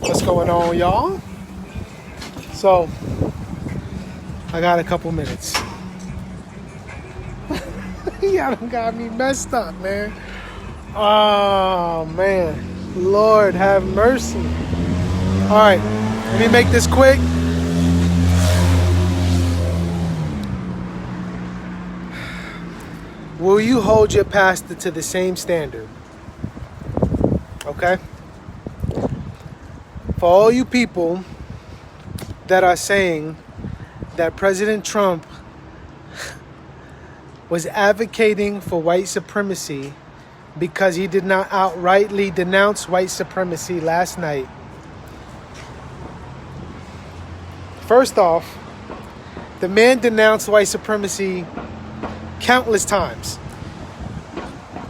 What's going on, y'all? So, I got a couple minutes. Y'all done got me messed up, man. Oh, man. Lord, have mercy. All right, let me make this quick. Will you hold your pastor to the same standard? Okay? For all you people that are saying that President Trump was advocating for white supremacy because he did not outrightly denounce white supremacy last night. First off, the man denounced white supremacy countless times.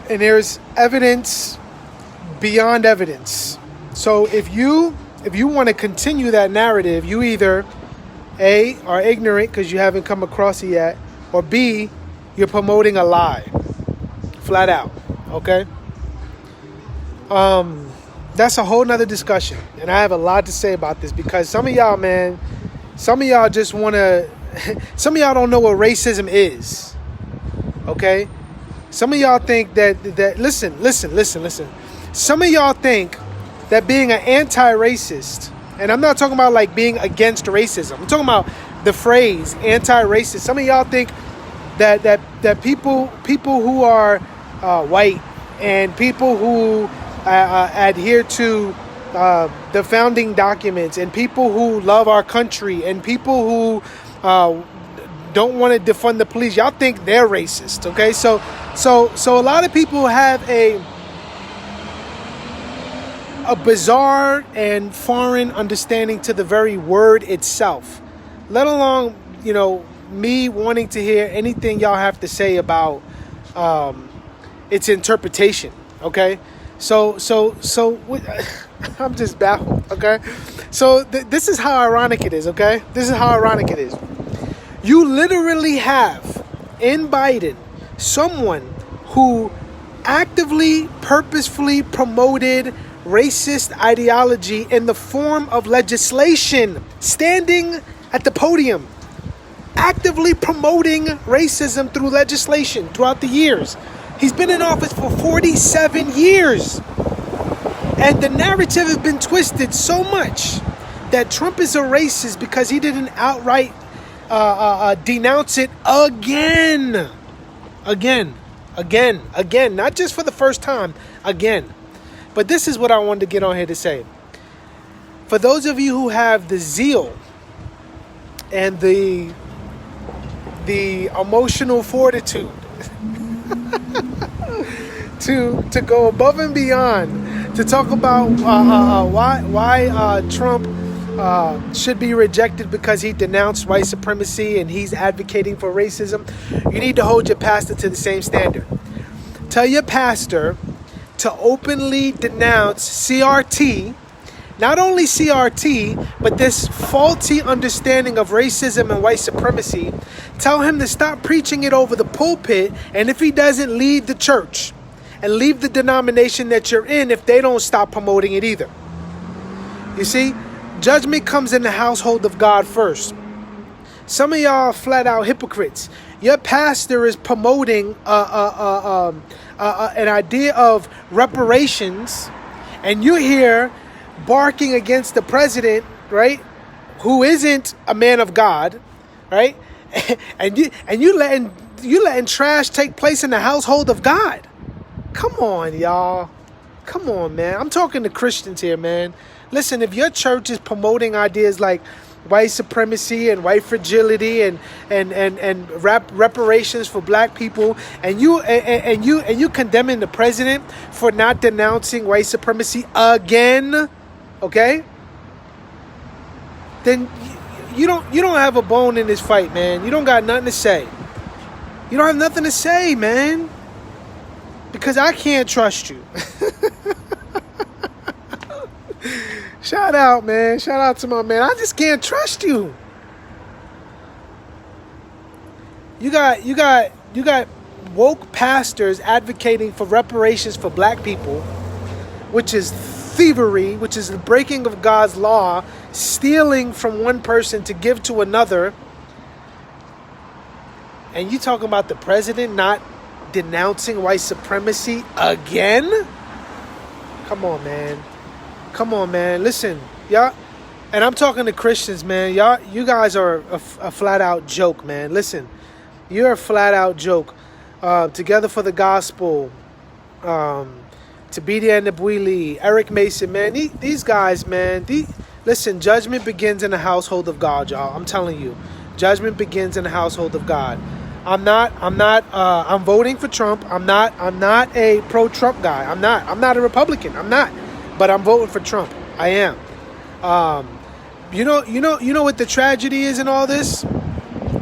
And there's evidence beyond evidence. So if you want to continue that narrative, you either A, are ignorant because you haven't come across it yet, or B, you're promoting a lie. Flat out. Okay? That's a whole nother discussion. And I have a lot to say about this because some of y'all, man, some of y'all just want to, some of y'all don't know what racism is. Okay? Some of y'all think that listen. Some of y'all think that being an anti-racist, and I'm not talking about like being against racism. I'm talking about the phrase anti-racist. Some of y'all think that people who are white and people who adhere to the founding documents and people who love our country and people who don't want to defund the police, y'all think they're racist. Okay, so a lot of people have a bizarre and foreign understanding to the very word itself, let alone, me wanting to hear anything y'all have to say about its interpretation. Okay, so I'm just baffled. Okay, so this is how ironic it is. Okay, this is how ironic it is. You literally have in Biden someone who actively, purposefully promoted racist ideology in the form of legislation, standing at the podium, actively promoting racism through legislation throughout the years. He's been in office for 47 years. And the narrative has been twisted so much that Trump is a racist because he didn't outright denounce it again, not just for the first time, again. But this is what I wanted to get on here to say. For those of you who have the zeal and the emotional fortitude to go above and beyond to talk about why Trump should be rejected because he denounced white supremacy and he's advocating for racism, you need to hold your pastor to the same standard. Tell your pastor to openly denounce CRT, not only CRT, but this faulty understanding of racism and white supremacy. Tell him to stop preaching it over the pulpit, and if he doesn't, leave the church and leave the denomination that you're in if they don't stop promoting it either. You see, judgment comes in the household of God first. Some of y'all are flat out hypocrites. Your pastor is promoting an idea of reparations, and you're here barking against the president, right? Who isn't a man of God, right? and you letting trash take place in the household of God. Come on, y'all. Come on, man. I'm talking to Christians here, man. Listen, if your church is promoting ideas like white supremacy and white fragility and reparations for black people, and you condemning the president for not denouncing white supremacy again, okay? Then you don't have a bone in this fight, man. You don't got nothing to say. You don't have nothing to say, man, because I can't trust you. Shout out, man. Shout out to my man. I just can't trust you. You got woke pastors advocating for reparations for black people, which is thievery, which is the breaking of God's law, stealing from one person to give to another. And you talking about the president not denouncing white supremacy again? Come on, man. Come on, man. Listen, y'all. And I'm talking to Christians, man. You guys are a flat out joke, man. Listen, you're a flat out joke. Together for the Gospel, Tabidia and Nabwili, Eric Mason, man. These guys, man. Listen, judgment begins in the household of God, y'all. I'm telling you, judgment begins in the household of God. I'm voting for Trump. I'm not a pro-Trump guy. I'm not a Republican. I'm not. But I'm voting for Trump. I am. You know what the tragedy is in all this?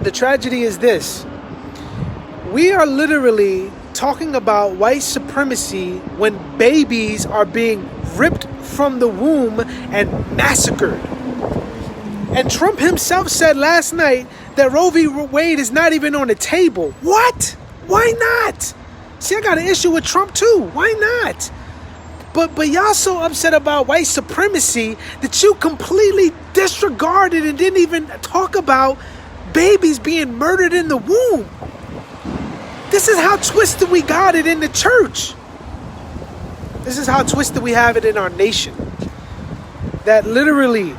The tragedy is this. We are literally talking about white supremacy when babies are being ripped from the womb and massacred. And Trump himself said last night that Roe v. Wade is not even on the table. What? Why not? See, I got an issue with Trump too. Why not? But y'all so upset about white supremacy that you completely disregarded and didn't even talk about babies being murdered in the womb. This is how twisted we got it in the church. This is how twisted we have it in our nation. That literally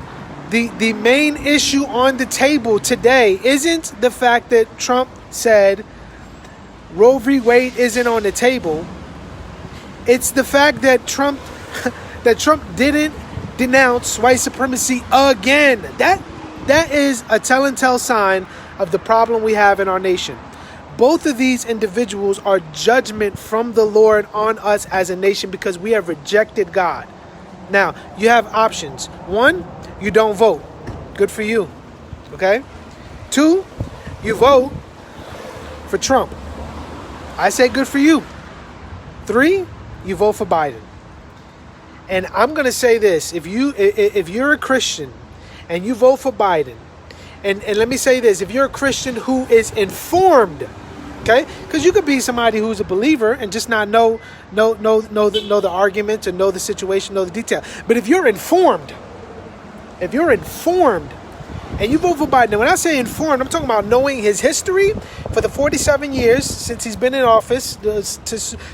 the main issue on the table today isn't the fact that Trump said Roe v. Wade isn't on the table. It's the fact that Trump didn't denounce white supremacy again. That is a telltale sign of the problem we have in our nation. Both of these individuals are judgment from the Lord on us as a nation because we have rejected God. Now, you have options. One, you don't vote. Good for you. Okay? Two, you vote for Trump. I say good for you. Three, you vote for Biden. And I'm going to say this. If you're a Christian and you vote for Biden, and let me say this, if you're a Christian who is informed, okay? Because you could be somebody who's a believer and just not know the argument, or know the situation, know the detail. But if you're informed, and you vote for Biden, and when I say informed, I'm talking about knowing his history for the 47 years since he's been in office to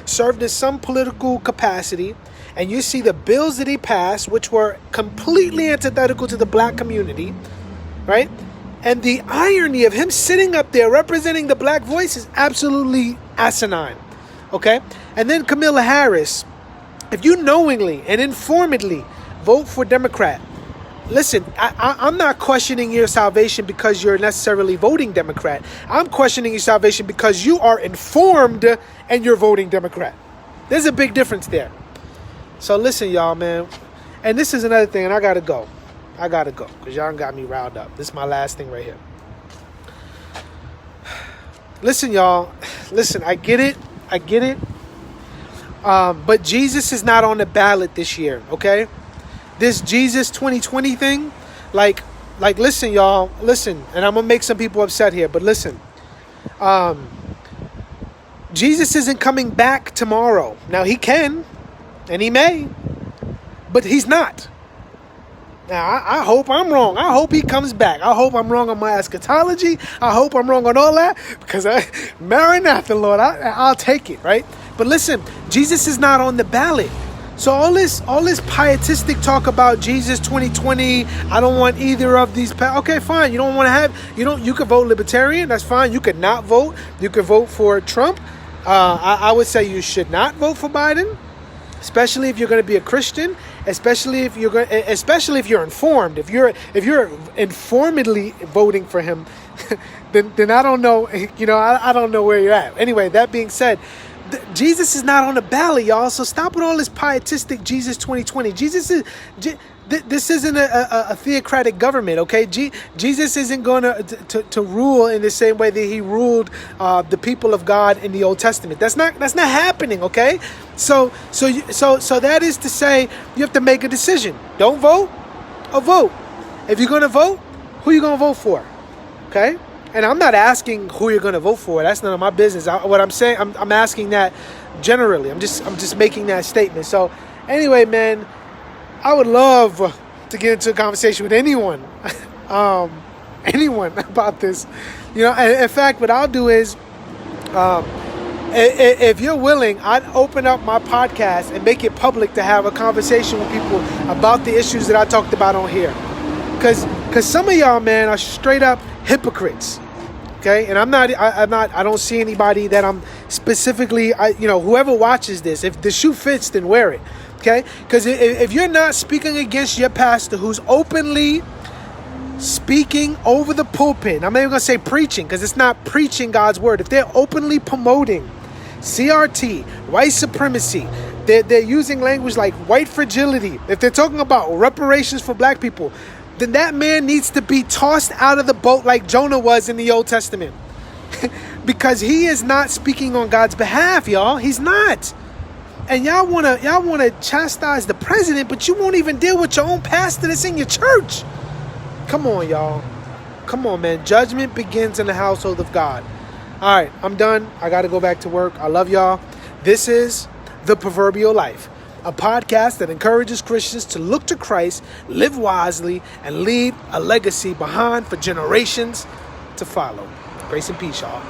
serve in some political capacity, and you see the bills that he passed, which were completely antithetical to the black community, right? And the irony of him sitting up there representing the black voice is absolutely asinine, okay? And then Kamala Harris, if you knowingly and informedly vote for Democrat, listen, I'm not questioning your salvation because you're necessarily voting Democrat. I'm questioning your salvation because you are informed and you're voting Democrat. There's a big difference there. So listen, y'all, man. And this is another thing, and I got to go because y'all got me riled up. This is my last thing right here. Listen, y'all. Listen, I get it. But Jesus is not on the ballot this year, okay? This Jesus 2020 thing, like, listen, y'all, listen, and I'm going to make some people upset here, but listen, Jesus isn't coming back tomorrow. Now, he can, and he may, but he's not. Now, I hope I'm wrong. I hope he comes back. I hope I'm wrong on my eschatology. I hope I'm wrong on all that, because Maranatha, Lord, I'll take it, right? But listen, Jesus is not on the ballot. So all this pietistic talk about Jesus 2020, I don't want either of these. Okay, fine. You don't want to have. You could vote Libertarian. That's fine. You could not vote. You could vote for Trump. I would say you should not vote for Biden, especially if you're going to be a Christian. Especially if you're informed. If you're informedly voting for him, then I don't know. I don't know where you're at. Anyway, that being said, Jesus is not on the ballot, y'all. So stop with all this pietistic Jesus 2020. This isn't a theocratic government, okay? Jesus isn't going to rule in the same way that he ruled the people of God in the Old Testament. That's not happening, okay? So that is to say, you have to make a decision. Don't vote or vote. If you're going to vote, who are you going to vote for? Okay? And I'm not asking who you're going to vote for. That's none of my business. What I'm saying, I'm asking that generally. I'm just making that statement. So anyway, man, I would love to get into a conversation with anyone, anyone about this. You know, and in fact, what I'll do is, if you're willing, I'd open up my podcast and make it public to have a conversation with people about the issues that I talked about on here. Because some of y'all, man, are straight up hypocrites. Okay, and I don't see anybody that I'm specifically, whoever watches this, if the shoe fits, then wear it. Okay, because if you're not speaking against your pastor who's openly speaking over the pulpit, I'm not even going to say preaching, because it's not preaching God's word. If they're openly promoting CRT, white supremacy, they're using language like white fragility, if they're talking about reparations for black people, then that man needs to be tossed out of the boat like Jonah was in the Old Testament. Because he is not speaking on God's behalf, y'all. He's not. And y'all wanna chastise the president, but you won't even deal with your own pastor that's in your church. Come on, y'all. Come on, man. Judgment begins in the household of God. All right, I'm done. I got to go back to work. I love y'all. This is The Proverbial Life, a podcast that encourages Christians to look to Christ, live wisely, and leave a legacy behind for generations to follow. Grace and peace, y'all.